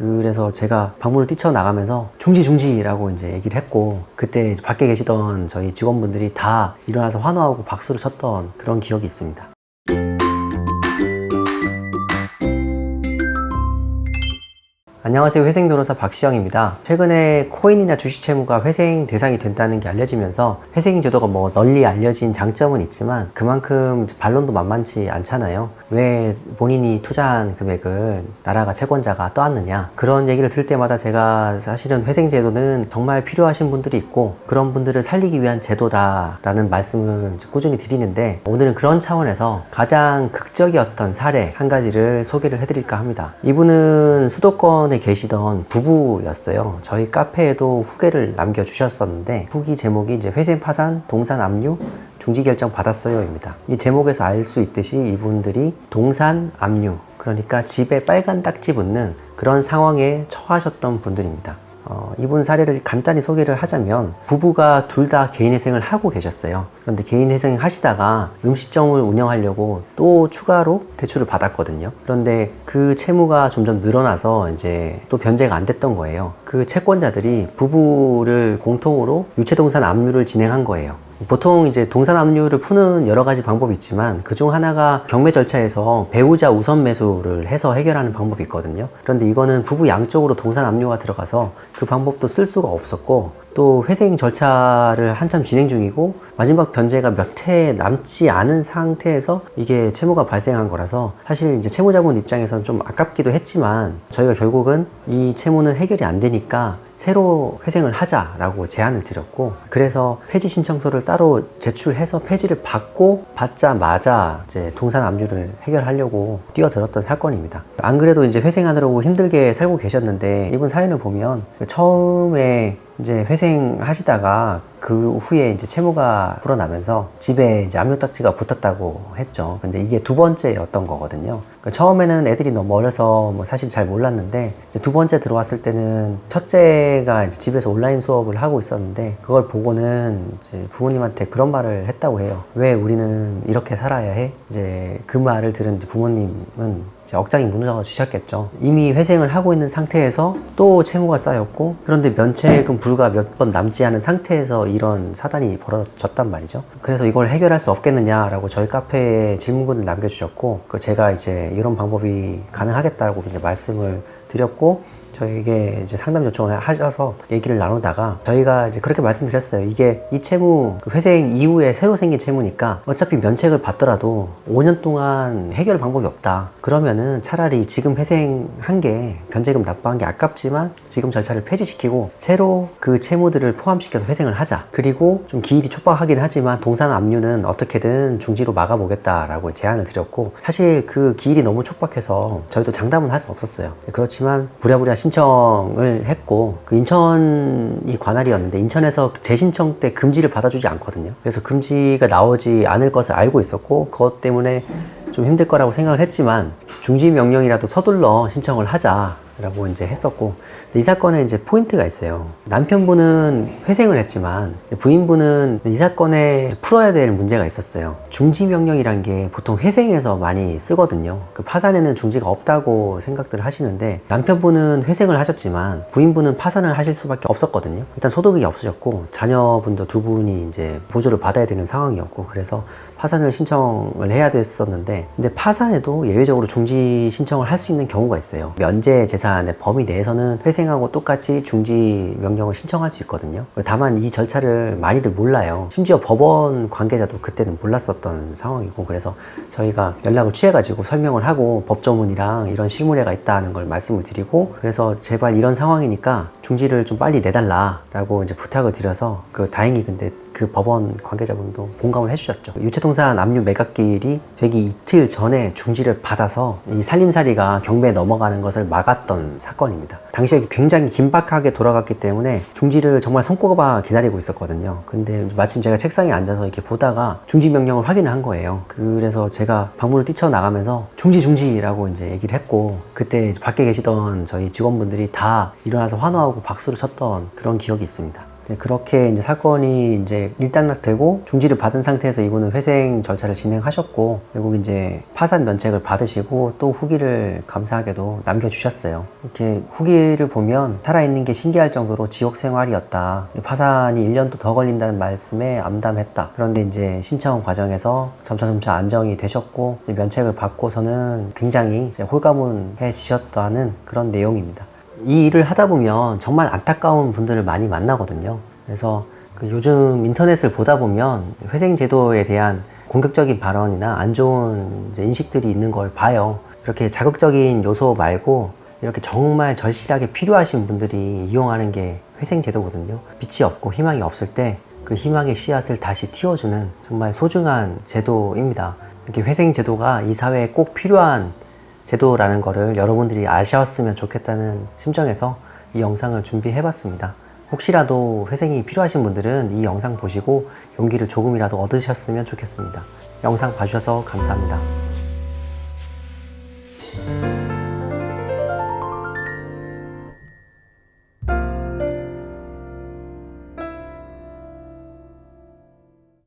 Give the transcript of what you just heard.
그래서 제가 방문을 뛰쳐나가면서 중지라고 이제 얘기를 했고, 그때 밖에 계시던 저희 직원분들이 다 일어나서 환호하고 박수를 쳤던 그런 기억이 있습니다. 안녕하세요. 회생 변호사 박시영입니다. 최근에 코인이나 주식 채무가 회생 대상이 된다는 게 알려지면서 회생 제도가 널리 알려진 장점은 있지만 그만큼 반론도 만만치 않잖아요. 왜 본인이 투자한 금액을 나라가 채권자가 떠안느냐, 그런 얘기를 들을 때마다 제가 사실은 회생 제도는 정말 필요하신 분들이 있고 그런 분들을 살리기 위한 제도다라는 말씀을 꾸준히 드리는데, 오늘은 그런 차원에서 가장 극적이었던 사례 한 가지를 소개를 해드릴까 합니다. 이분은 수도권 계시던 부부였어요. 저희 카페에도 후기를 남겨주셨었는데, 후기 제목이 이제 회생 파산, 동산 압류, 중지 결정 받았어요입니다. 이 제목에서 알 수 있듯이 이분들이 동산 압류, 그러니까 집에 빨간 딱지 붙는 그런 상황에 처하셨던 분들입니다. 이분 사례를 간단히 소개를 하자면, 부부가 둘 다 개인회생을 하고 계셨어요. 그런데 개인회생 하시다가 음식점을 운영하려고 또 추가로 대출을 받았거든요. 그런데 그 채무가 점점 늘어나서 이제 또 변제가 안 됐던 거예요. 그 채권자들이 부부를 공통으로 유체동산 압류를 진행한 거예요. 보통 이제 동산 압류를 푸는 여러 가지 방법이 있지만 그중 하나가 경매 절차에서 배우자 우선 매수를 해서 해결하는 방법이 있거든요. 그런데 이거는 부부 양쪽으로 동산 압류가 들어가서 그 방법도 쓸 수가 없었고, 또 회생 절차를 한참 진행 중이고 마지막 변제가 몇 해 남지 않은 상태에서 이게 채무가 발생한 거라서, 사실 이제 채무자분 입장에서는 좀 아깝기도 했지만 저희가 결국은 이 채무는 해결이 안 되니까 새로 회생을 하자라고 제안을 드렸고, 그래서 폐지 신청서를 따로 제출해서 폐지를 받자마자 이제 동산 압류를 해결하려고 뛰어들었던 사건입니다. 안 그래도 이제 회생하느라고 힘들게 살고 계셨는데, 이분 사연을 보면 처음에 이제 회생하시다가 그 후에 이제 채무가 불어나면서 집에 이제 압류딱지가 붙었다고 했죠. 근데 이게 두 번째였던 거거든요. 그러니까 처음에는 애들이 너무 어려서 사실 잘 몰랐는데, 두 번째 들어왔을 때는 첫째가 이제 집에서 온라인 수업을 하고 있었는데, 그걸 보고는 이제 부모님한테 그런 말을 했다고 해요. 왜 우리는 이렇게 살아야 해? 이제 그 말을 들은 이제 부모님은 억장이 무너져 주셨겠죠. 이미 회생을 하고 있는 상태에서 또 채무가 쌓였고, 그런데 면책은 불과 몇 번 남지 않은 상태에서 이런 사단이 벌어졌단 말이죠. 그래서 이걸 해결할 수 없겠느냐라고 저희 카페에 질문글을 남겨주셨고, 제가 이제 이런 방법이 가능하겠다고 이제 말씀을 드렸고, 저에게 이제 상담 요청을 하셔서 얘기를 나누다가 저희가 이제 그렇게 말씀드렸어요. 이게 이 채무 회생 이후에 새로 생긴 채무니까 어차피 면책을 받더라도 5년 동안 해결 방법이 없다. 그러면은 차라리 지금 회생한 게 변제금 납부한 게 아깝지만 지금 절차를 폐지시키고 새로 그 채무들을 포함시켜서 회생을 하자. 그리고 좀 기일이 촉박하긴 하지만 동산 압류는 어떻게든 중지로 막아보겠다라고 제안을 드렸고, 사실 그 기일이 너무 촉박해서 저희도 장담은 할 수 없었어요. 그렇지만 부랴부랴 신청을 했고, 그 인천이 관할이었는데 인천에서 재신청 때 금지를 받아주지 않거든요. 그래서 금지가 나오지 않을 것을 알고 있었고, 그것 때문에 좀 힘들 거라고 생각을 했지만 중지 명령이라도 서둘러 신청을 하자라고 이제 했었고, 이 사건에 이제 포인트가 있어요. 남편분은 회생을 했지만 부인분은 이 사건에 풀어야 될 문제가 있었어요. 중지 명령이란 게 보통 회생에서 많이 쓰거든요. 그 파산에는 중지가 없다고 생각들 하시는데, 남편분은 회생을 하셨지만 부인분은 파산을 하실 수밖에 없었거든요. 일단 소득이 없으셨고 자녀분도 두 분이 이제 보조를 받아야 되는 상황이었고, 그래서 파산을 신청을 해야 됐었는데, 근데 파산에도 예외적으로 중지 신청을 할 수 있는 경우가 있어요. 면제 재산의 범위 내에서는 회생하고 똑같이 중지 명령을 신청할 수 있거든요. 다만 이 절차를 많이들 몰라요. 심지어 법원 관계자도 그때는 몰랐었던 상황이고, 그래서 저희가 연락을 취해가지고 설명을 하고 법조문이랑 이런 실무례가 있다는 걸 말씀을 드리고, 그래서 제발 이런 상황이니까 중지를 좀 빨리 내달라라고 이제 부탁을 드려서, 다행히 근데 그 법원 관계자분도 공감을 해주셨죠. 유체동산 압류 매각기일이 되기 이틀 전에 중지를 받아서 이 살림살이가 경매에 넘어가는 것을 막았던 사건입니다. 당시에 굉장히 긴박하게 돌아갔기 때문에 중지를 정말 손꼽아 기다리고 있었거든요. 근데 마침 제가 책상에 앉아서 이렇게 보다가 중지 명령을 확인을 한 거예요. 그래서 제가 방문을 뛰쳐나가면서 중지라고 이제 얘기를 했고, 그때 밖에 계시던 저희 직원분들이 다 일어나서 환호하고 박수를 쳤던 그런 기억이 있습니다. 네, 그렇게 이제 사건이 이제 일단락되고 중지를 받은 상태에서 이분은 회생 절차를 진행하셨고, 결국 이제 파산 면책을 받으시고 또 후기를 감사하게도 남겨주셨어요. 이렇게 후기를 보면 살아있는 게 신기할 정도로 지옥 생활이었다. 파산이 1년도 더 걸린다는 말씀에 암담했다. 그런데 이제 신청 과정에서 점차 안정이 되셨고 면책을 받고서는 굉장히 이제 홀가분해지셨다는 그런 내용입니다. 이 일을 하다 보면 정말 안타까운 분들을 많이 만나거든요. 그래서 요즘 인터넷을 보다 보면 회생제도에 대한 공격적인 발언이나 안 좋은 이제 인식들이 있는 걸 봐요. 이렇게 자극적인 요소 말고 이렇게 정말 절실하게 필요하신 분들이 이용하는 게 회생제도거든요. 빛이 없고 희망이 없을 때 그 희망의 씨앗을 다시 틔워주는 정말 소중한 제도입니다. 이렇게 회생제도가 이 사회에 꼭 필요한 제도라는 거를 여러분들이 아셨으면 좋겠다는 심정에서 이 영상을 준비해 봤습니다. 혹시라도 회생이 필요하신 분들은 이 영상 보시고 용기를 조금이라도 얻으셨으면 좋겠습니다. 영상 봐주셔서 감사합니다.